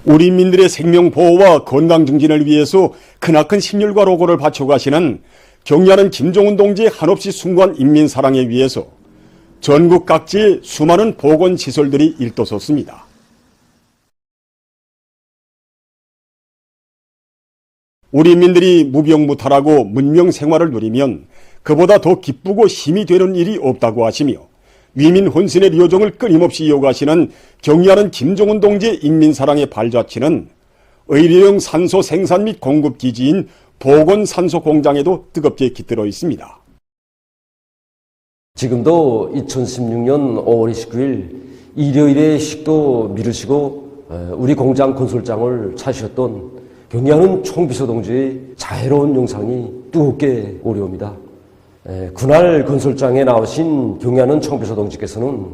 우리 민들의 생명 보호와 건강 증진을 위해서 크나큰 심혈과 노고를 바쳐가시는 경의하는 김정은 동지의 한없이 숭고한 인민 사랑에 위해서 전국 각지에 수많은 보건시설들이 일떠섰습니다. 우리 민들이 무병무탈하고 문명 생활을 누리면 그보다 더 기쁘고 힘이 되는 일이 없다고 하시며 위민 혼신의 요정을 끊임없이 이어가시는 경의하는 김정은 동지의 인민사랑의 발자취는 의료용 산소 생산 및 공급 기지인 보건산소 공장에도 뜨겁게 깃들어 있습니다. 지금도 2016년 5월 29일 일요일에 식도 미루시고 우리 공장 건설장을 찾으셨던 경의하는 총비서 동지의 자애로운 영상이 뜨겁게 오려옵니다. 그날 건설장에 나오신 경의하는 총비서 동지께서는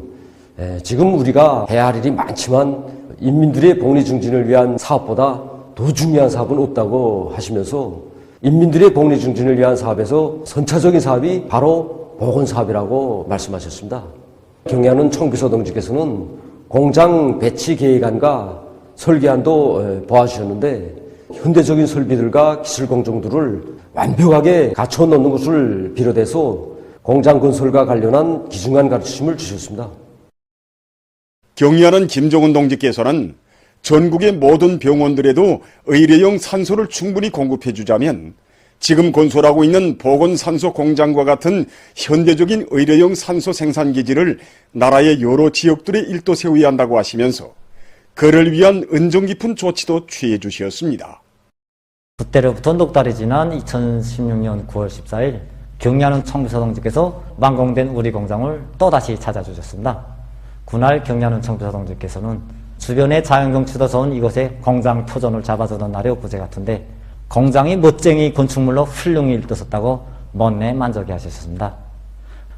지금 우리가 해야 할 일이 많지만 인민들의 복리 증진을 위한 사업보다 더 중요한 사업은 없다고 하시면서 인민들의 복리 증진을 위한 사업에서 선차적인 사업이 바로 보건사업이라고 말씀하셨습니다. 경의하는 총비서 동지께서는 공장 배치 계획안과 설계안도 보아주셨는데 현대적인 설비들과 기술 공정들을 완벽하게 갖춰 놓는 것을 비롯해서 공장 건설과 관련한 기중한 가르침을 주셨습니다. 경의하는 김정은 동지께서는 전국의 모든 병원들에도 의료용 산소를 충분히 공급해 주자면 지금 건설하고 있는 보건산소 공장과 같은 현대적인 의료용 산소 생산 기지를 나라의 여러 지역들에 일도 세워야 한다고 하시면서 그를 위한 은정 깊은 조치도 취해 주셨습니다. 그때로부터 넉 달이 지난 2016년 9월 14일 경의하는 총비서 동지께서 완공된 우리 공장을 또다시 찾아주셨습니다. 그날 경의하는 총비서 동지께서는 주변의 자연경치도 좋은 이곳에 공장 표본을 잡아주던 날이 엊그제 같은데 공장이 멋쟁이 건축물로 훌륭히 일떠섰다고 못내 만족해 하셨습니다.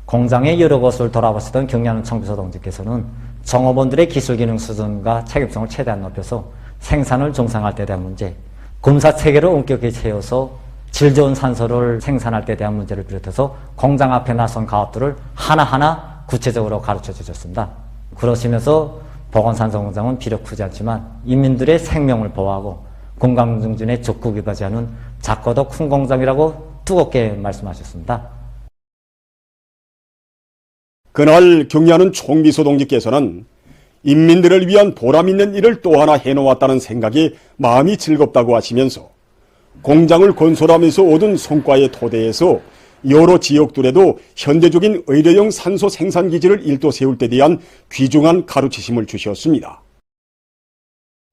공장의 여러 곳을 돌아보시던 경의하는 총비서 동지께서는 종업원들의 기술기능 수준과 책임성을 최대한 높여서 생산을 정상화할 때 대한 문제, 검사 체계를 엄격히 채워서 질 좋은 산소를 생산할 때 대한 문제를 비롯해서 공장 앞에 나선 가업들을 하나하나 구체적으로 가르쳐 주셨습니다. 그러시면서 보건산소 공장은 비록 크지 않지만 인민들의 생명을 보호하고 건강 증진에 적극 이바지하는 작고도 큰 공장이라고 뜨겁게 말씀하셨습니다. 그날 경의하는 총비서 동지께서는 인민들을 위한 보람있는 일을 또 하나 해놓았다는 생각에 마음이 즐겁다고 하시면서 공장을 건설하면서 얻은 성과의 토대에서 여러 지역들에도 현대적인 의료용 산소 생산기지를 일도 세울 때 대한 귀중한 가르치심을 주셨습니다.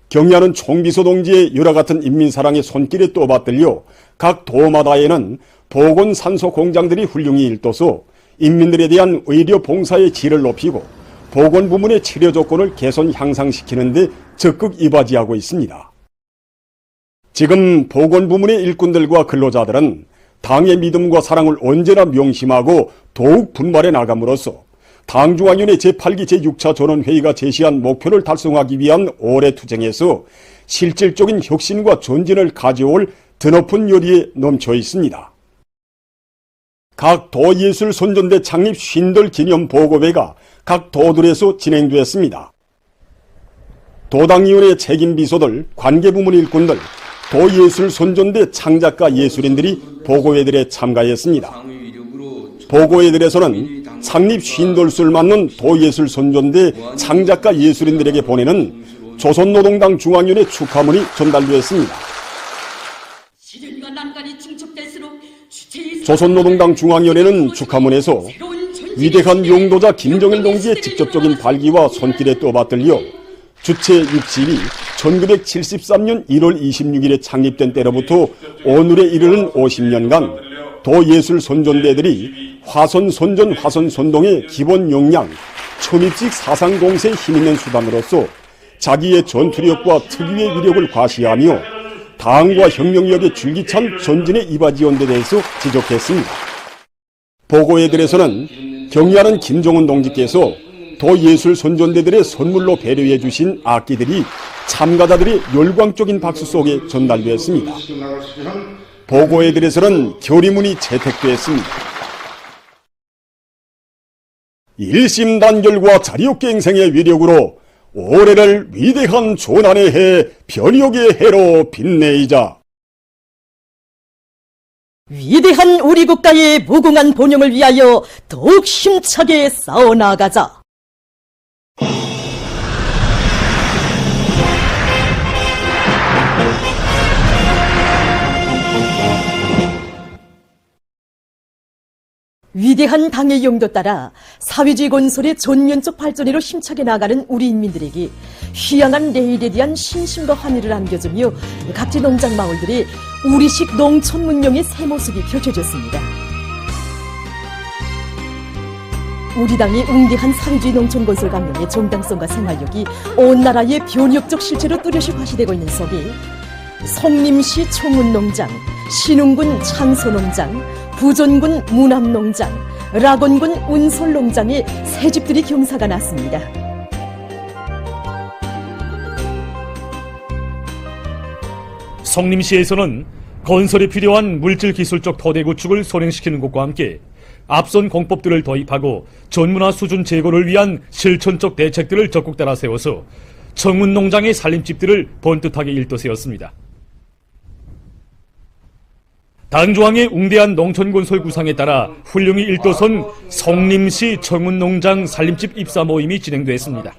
경의하는 총비서 동지의 열화 같은 인민사랑의 손길에 또 받들려 각 도마다에는 보건산소 공장들이 훌륭히 일떠서 인민들에 대한 의료 봉사의 질을 높이고 보건 부문의 치료 조건을 개선 향상시키는 데 적극 이바지하고 있습니다. 지금 보건 부문의 일꾼들과 근로자들은 당의 믿음과 사랑을 언제나 명심하고 더욱 분발해 나감으로써 당중앙위원회 제8기 제6차 전원회의가 제시한 목표를 달성하기 위한 올해 투쟁에서 실질적인 혁신과 전진을 가져올 드높은 열의에 넘쳐 있습니다. 각 도예술손전대 창립 50돌 기념 보고회가 각 도들에서 진행되었습니다. 도당위원회 책임비서들, 관계부문 일꾼들, 도예술손전대 창작가 예술인들이 보고회들에 참가했습니다. 보고회들에서는 창립 50돌수를 맞는 도예술손전대 창작가 예술인들에게 보내는 조선노동당 중앙위원회 축하문이 전달되었습니다. 조선노동당 중앙위원회는 축하문에서 위대한 용도자 김정일 동지의 직접적인 발기와 손길에 또 받들려 주체 6집이 1973년 1월 26일에 창립된 때로부터 오늘에 이르는 50년간 도예술 손전대들이 화선손전 화선손동의 기본 역량, 초립식 사상공세에 힘있는 수단으로서 자기의 전투력과 특유의 위력을 과시하며 당과 혁명력의 줄기찬 전진에 이바지한 데 대해서 지적했습니다. 보고회들에서는 경의하는 김정은 동지께서 도예술 손전대들의 선물로 배려해 주신 악기들이 참가자들의 열광적인 박수 속에 전달되었습니다. 보고회들에서는 결의문이 채택되었습니다. 1심 단결과 자리옥갱생의 위력으로 올해를 위대한 조난의 해, 변혁의 해로 빛내이자. 위대한 우리 국가의 무궁한 번영을 위하여 더욱 힘차게 싸워나가자. 위대한 당의 용도 따라 사회주의 건설의 전면적 발전으로 힘차게 나가는 우리 인민들에게 희망한 내일에 대한 신심과 환희를 안겨주며 각지 농장 마을들이 우리식 농촌 문명의 새 모습이 펼쳐졌습니다. 우리 당의 웅대한 사회주의 농촌 건설 강령의 정당성과 생활력이 온 나라의 변혁적 실체로 뚜렷이 과시되고 있는 속에 성림시 총문농장, 신흥군 창소농장, 부전군 문암농장, 락원군 운솔농장의 새 집들이 경사가 났습니다. 성림시에서는 건설에 필요한 물질기술적 토대 구축을 선행시키는 것과 함께 앞선 공법들을 도입하고 전문화 수준 제고를 위한 실천적 대책들을 적극 따라 세워서 청운농장의 살림집들을 번듯하게 일떠세웠습니다. 당조항의 웅대한 농촌건설 구상에 따라 훌륭히 일떠선 성림시 청운농장 살림집 입사 모임이 진행됐습니다.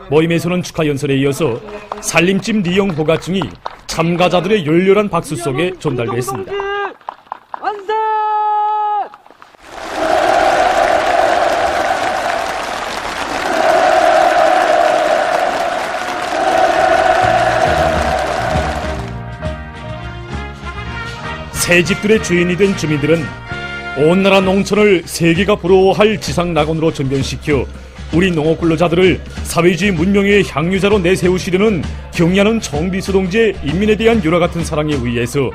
모임에서는 축하 연설에 이어서 살림집 리용 허가증이 참가자들의 열렬한 박수 속에 전달됐습니다. 새 집들의 주인이 된 주민들은 온 나라 농촌을 세계가 부러워할 지상 낙원으로 전변시켜 우리 농업 근로자들을 사회주의 문명의 향유자로 내세우시려는 경리하는 청비서 동지의 인민에 대한 유라 같은 사랑에 의해서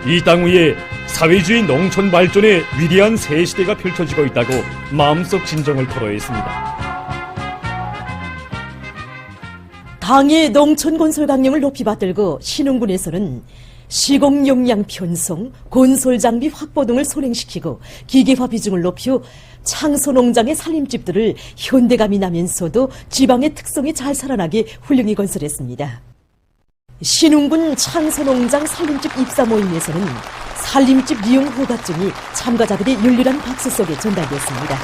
이 땅 위에 사회주의 농촌 발전의 위대한 새 시대가 펼쳐지고 있다고 마음속 진정을 토로했습니다. 당의 농촌 건설 강령을 높이 받들고 신흥군에서는 시공 역량 편성, 건설 장비 확보 등을 선행시키고 기계화 비중을 높여 창소농장의 살림집들을 현대감이 나면서도 지방의 특성이 잘 살아나게 훌륭히 건설했습니다. 신흥군 창소농장 살림집 입사 모임에서는 살림집 리용 허가증이 참가자들의 열렬한 박수 속에 전달됐습니다.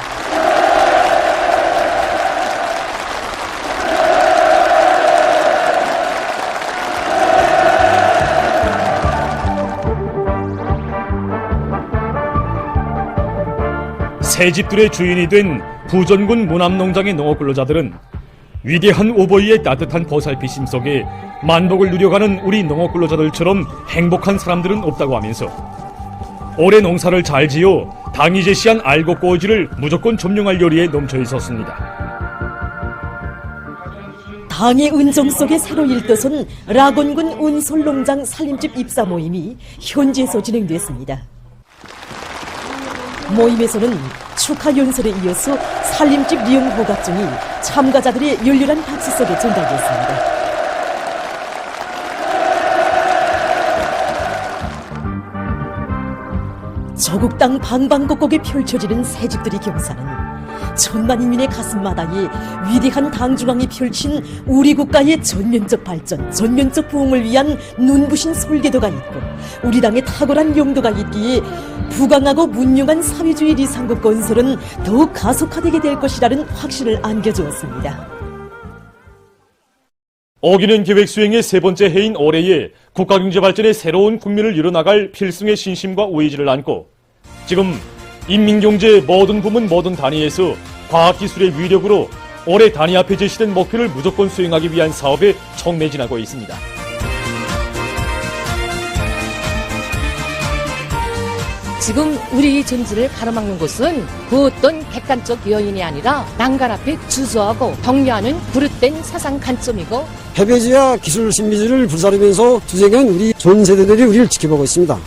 새 집들의 주인이 된 부전군 문암농장의 농업근로자들은 위대한 오버이의 따뜻한 보살피심 속에 만복을 누려가는 우리 농업근로자들처럼 행복한 사람들은 없다고 하면서 올해 농사를 잘 지어 당이 제시한 알곡꼬지를 무조건 점령할 요리에 넘쳐 있었습니다. 당의 은정 속에 새로 일떠선 락원군 운솔농장 살림집 입사 모임이 현지에서 진행됐습니다. 모임에서는 축하 연설에 이어서 살림집 리용 허가증이 참가자들의 열렬한 박수 속에 전달됐습니다. 조국 땅 방방곡곡에 펼쳐지는 새집들이 경사는 천만 인민의 가슴마당에 위대한 당중앙이 펼친 우리 국가의 전면적 발전, 전면적 부흥을 위한 눈부신 설계도가 있고 우리 당의 탁월한 용도가 있기에 부강하고 문명한 사회주의 리상국 건설은 더욱 가속화되게 될 것이라는 확신을 안겨주었습니다. 어기는 계획 수행의 세 번째 해인 올해에 국가경제발전의 새로운 국면을 이뤄나갈 필승의 신심과 의지를 안고 지금 인민경제의 모든 부문 모든 단위에서 과학기술의 위력으로 올해 단위 앞에 제시된 목표를 무조건 수행하기 위한 사업에 총매진하고 있습니다. 지금 우리 전지를 가로막는 곳은 그 어떤 객관적 요인이 아니라 난간 앞에 주저하고 격려하는 부릇된 사상 관점이고 패배주의와 기술 신비주의를 불사르면서 투쟁한 우리 전 세대들이 우리를 지켜보고 있습니다.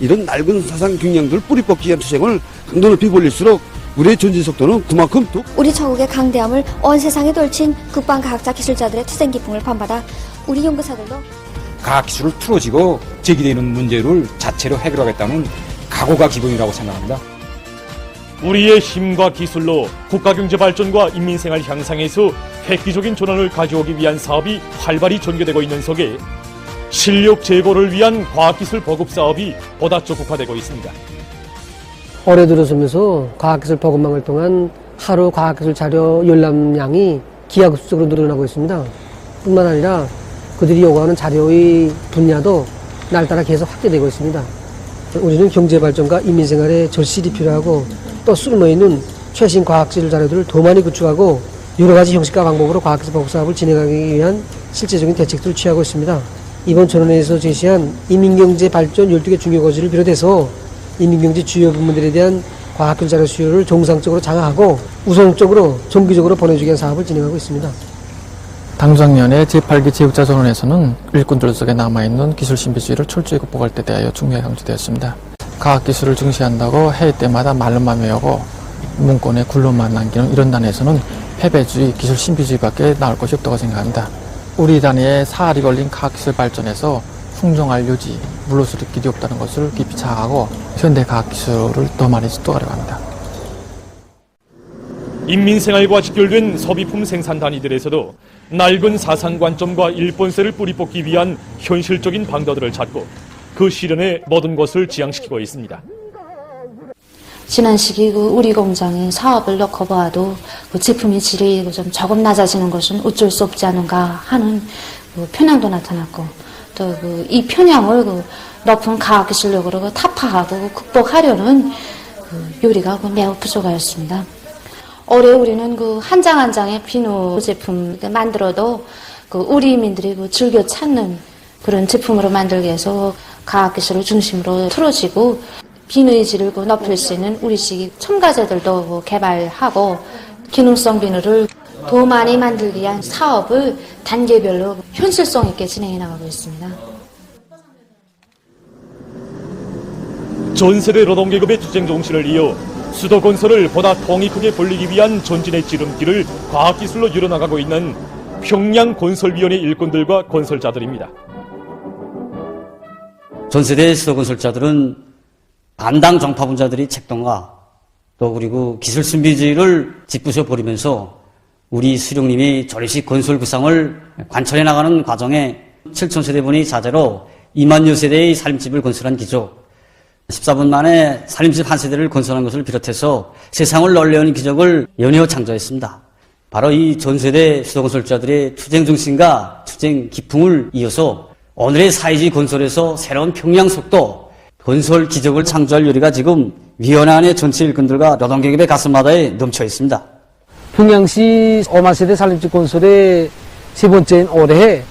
이런 낡은 사상 경향들 뿌리 뽑기 위한 투쟁을 강도 높이 벌릴수록 우리의 전진 속도는 그만큼 더 우리 조국의 강대함을 온 세상에 돌친 국방과학자 기술자들의 투쟁 기풍을 본받아 우리 연구사들도 과학기술을 틀어지고 제기되는 문제를 자체로 해결하겠다는 각오가 기본이라고 생각합니다. 우리의 힘과 기술로 국가경제 발전과 인민생활 향상에서 획기적인 전환을 가져오기 위한 사업이 활발히 전개되고 있는 속에 실력 제고를 위한 과학기술 보급 사업이 보다 적극화되고 있습니다. 올해 들어서면서 과학기술 보급망을 통한 하루 과학기술 자료 열람량이 기하급수적으로 늘어나고 있습니다. 뿐만 아니라 그들이 요구하는 자료의 분야도 날따라 계속 확대되고 있습니다. 우리는 경제발전과 인민생활에 절실히 필요하고 또 쓸모있는 최신 과학기술 자료들을 더 많이 구축하고 여러 가지 형식과 방법으로 과학기술 보급 사업을 진행하기 위한 실제적인 대책들을 취하고 있습니다. 이번 전원회에서 제시한 인민경제 발전 12개 중요 과제를 비롯해서 인민경제 주요 부문들에 대한 과학기술 자료 수요를 정상적으로 장악하고 우선적으로 정기적으로 보내주기 위한 사업을 진행하고 있습니다. 당작년에 제8기 제육자 전원에서는 일꾼들 속에 남아있는 기술 신비주의를 철저히 극복할 때 대하여 중요하게 강조되었습니다. 과학기술을 중시한다고 해외 때마다 말로만 외우고 문건에 굴로만 남기는 이런 단에서는 패배주의, 기술 신비주의밖에 나올 것이 없다고 생각합니다. 우리 단위의 사활이 걸린 과학기술 발전에서 풍정할 요지, 물러설 길이 없다는 것을 깊이 자각하고 현대 과학기술을 더 많이 습득하려고 합니다. 인민생활과 직결된 소비품 생산 단위들에서도 낡은 사상관점과 일본세를 뿌리 뽑기 위한 현실적인 방도들을 찾고 그 실현에 모든 것을 지향시키고 있습니다. 지난 시기 우리 공장의 사업을 놓고 보아도 제품의 질이 좀 조금 낮아지는 것은 어쩔 수 없지 않은가 하는 편향도 나타났고 또 이 편향을 높은 과학기술력으로 타파하고 극복하려는 요리가 매우 부족하였습니다. 올해 우리는 한 장 한 장의 비누 제품 만들어도 우리민들이 즐겨 찾는 그런 제품으로 만들기 위해서 과학기술을 중심으로 틀어지고 비누의 질을 높일 수 있는 우리식 첨가제들도 개발하고 기능성 비누를 더 많이 만들기 위한 사업을 단계별로 현실성 있게 진행해 나가고 있습니다. 전 세대 노동계급의 투쟁 정신을 이어 수도 건설을 보다 통이 크게 벌리기 위한 전진의 지름길을 과학기술로 열어나가고 있는 평양건설위원회 일꾼들과 건설자들입니다. 전세대 수도 건설자들은 반당 정파분자들이 책동과 또 그리고 기술 신비주의를 짓부셔 버리면서 우리 수령님이 조립식 건설 구상을 관철해 나가는 과정에 7,000세대분이 자재로 20,000여 세대의 살림집을 건설한 기적, 14분 만에 살림집 한 세대를 건설한 것을 비롯해서 세상을 놀래우는 기적을 연이어 창조했습니다. 바로 이 전세대 수도건설자들의 투쟁 정신과 투쟁 기풍을 이어서 오늘의 사회주의 건설에서 새로운 평양 속도, 건설 기적을 창조할 요리가 지금 위원회 안의 전체 일꾼들과 노동계급의 가슴마다에 넘쳐 있습니다. 평양시 5만 세대 살림집 건설의 세 번째인 올해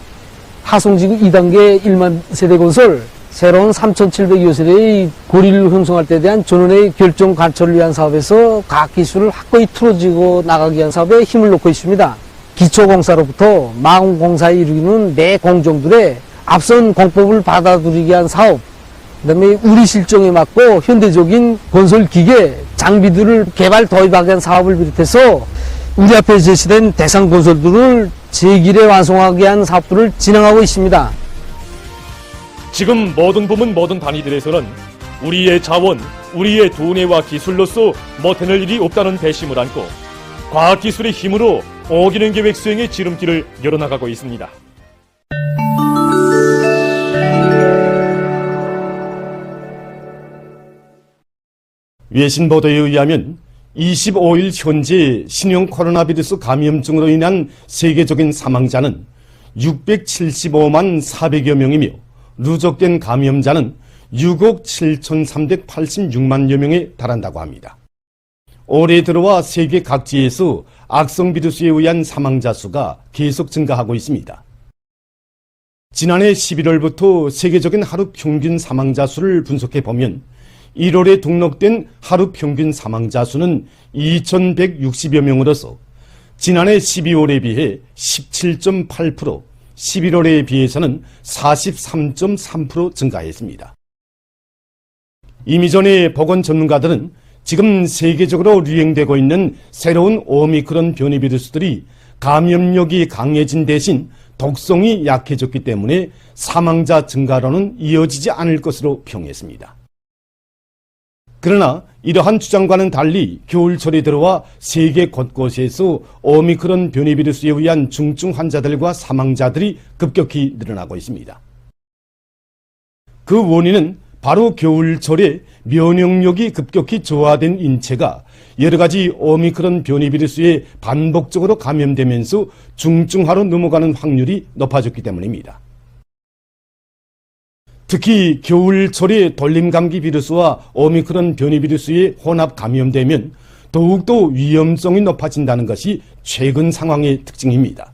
하송지구 2단계 1만 세대 건설, 새로운 3,700여 세대의 고리를 형성할 때 대한 전원의 결정 관철을 위한 사업에서 과학기술을 확고히 틀어지고 나가기 위한 사업에 힘을 놓고 있습니다. 기초공사로부터 마공사에 이르기는 내 공정들의 앞선 공법을 받아들이기 위한 사업, 그다음에 우리 실정에 맞고 현대적인 건설 기계, 장비들을 개발 도입하기 위한 사업을 비롯해서 우리 앞에 제시된 대상 건설들을 제길에 완성하기 위한 사업들을 진행하고 있습니다. 지금 모든 부문 모든 단위들에서는 우리의 자원, 우리의 두뇌와 기술로서 못해낼 일이 없다는 배심을 안고 과학기술의 힘으로 5기능 계획 수행의 지름길을 열어나가고 있습니다. 외신 보도에 의하면 25일 현재 신형 코로나 바이러스 감염증으로 인한 세계적인 사망자는 675만 400여 명이며 누적된 감염자는 6억 7,386만여 명에 달한다고 합니다. 올해 들어와 세계 각지에서 악성 바이러스에 의한 사망자 수가 계속 증가하고 있습니다. 지난해 11월부터 세계적인 하루 평균 사망자 수를 분석해 보면 1월에 등록된 하루 평균 사망자 수는 2,160여 명으로서 지난해 12월에 비해 17.8%, 11월에 비해서는 43.3% 증가했습니다. 이미 전에 보건 전문가들은 지금 세계적으로 유행되고 있는 새로운 오미크론 변이 바이러스들이 감염력이 강해진 대신 독성이 약해졌기 때문에 사망자 증가로는 이어지지 않을 것으로 평했습니다. 그러나 이러한 주장과는 달리 겨울철이 들어와 세계 곳곳에서 오미크론 변이 비루스에 의한 중증 환자들과 사망자들이 급격히 늘어나고 있습니다. 그 원인은 바로 겨울철에 면역력이 급격히 저하된 인체가 여러 가지 오미크론 변이 비루스에 반복적으로 감염되면서 중증화로 넘어가는 확률이 높아졌기 때문입니다. 특히 겨울철에 돌림감기 비루스와 오미크론 변이 비루스에 혼합 감염되면 더욱더 위험성이 높아진다는 것이 최근 상황의 특징입니다.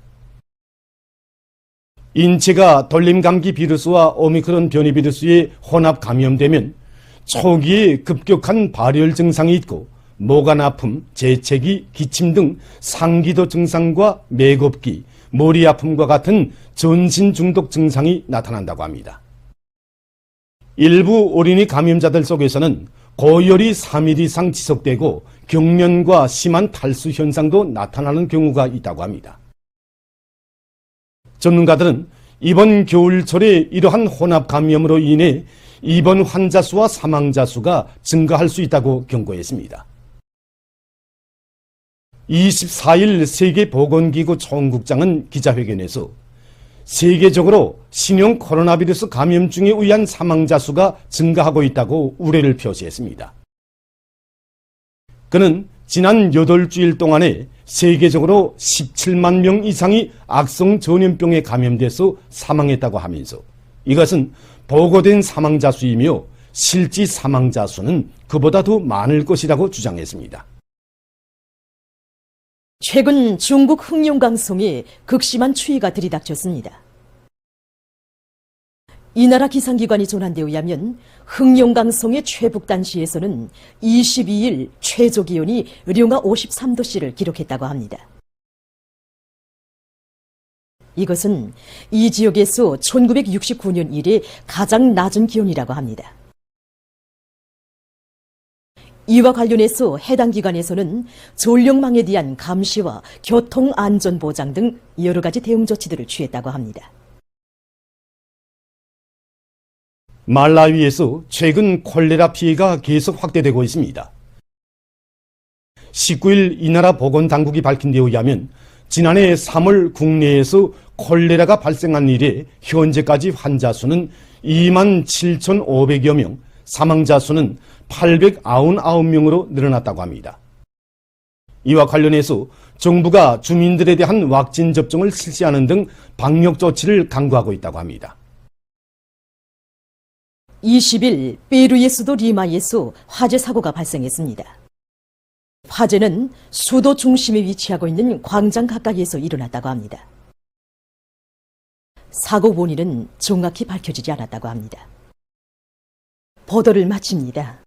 인체가 돌림감기 비루스와 오미크론 변이 비루스에 혼합 감염되면 초기에 급격한 발열 증상이 있고 모간 아픔, 재채기, 기침 등 상기도 증상과 맥없기, 머리 아픔과 같은 전신 중독 증상이 나타난다고 합니다. 일부 어린이 감염자들 속에서는 고열이 3일 이상 지속되고 경련과 심한 탈수 현상도 나타나는 경우가 있다고 합니다. 전문가들은 이번 겨울철에 이러한 혼합 감염으로 인해 입원 환자 수와 사망자 수가 증가할 수 있다고 경고했습니다. 24일 세계보건기구 총국장은 기자회견에서 세계적으로 신형 코로나 비루스 감염증에 의한 사망자 수가 증가하고 있다고 우려를 표시했습니다. 그는 지난 8주일 동안에 세계적으로 17만 명 이상이 악성 전염병에 감염돼서 사망했다고 하면서 이것은 보고된 사망자 수이며 실제 사망자 수는 그보다 더 많을 것이라고 주장했습니다. 최근 중국 흑룡강송에 극심한 추위가 들이닥쳤습니다. 이 나라 기상기관이 전한 데 의하면 흑룡강송의 최북단시에서는 22일 최저기온이 령하 53도씨를 기록했다고 합니다. 이것은 이 지역에서 1969년 이래 가장 낮은 기온이라고 합니다. 이와 관련해서 해당 기관에서는 전력망에 대한 감시와 교통안전보장 등 여러 가지 대응 조치들을 취했다고 합니다. 말라위에서 최근 콜레라 피해가 계속 확대되고 있습니다. 19일 이 나라 보건당국이 밝힌 데 의하면 지난해 3월 국내에서 콜레라가 발생한 이래 현재까지 환자 수는 27,500여 명, 사망자 수는 899명으로 늘어났다고 합니다. 이와 관련해서 정부가 주민들에 대한 왁신 접종을 실시하는 등 방역 조치를 강구하고 있다고 합니다. 20일 페루의 수도 리마에서 화재 사고가 발생했습니다. 화재는 수도 중심에 위치하고 있는 광장 가까이에서 일어났다고 합니다. 사고 원인은 정확히 밝혀지지 않았다고 합니다. 보도를 마칩니다.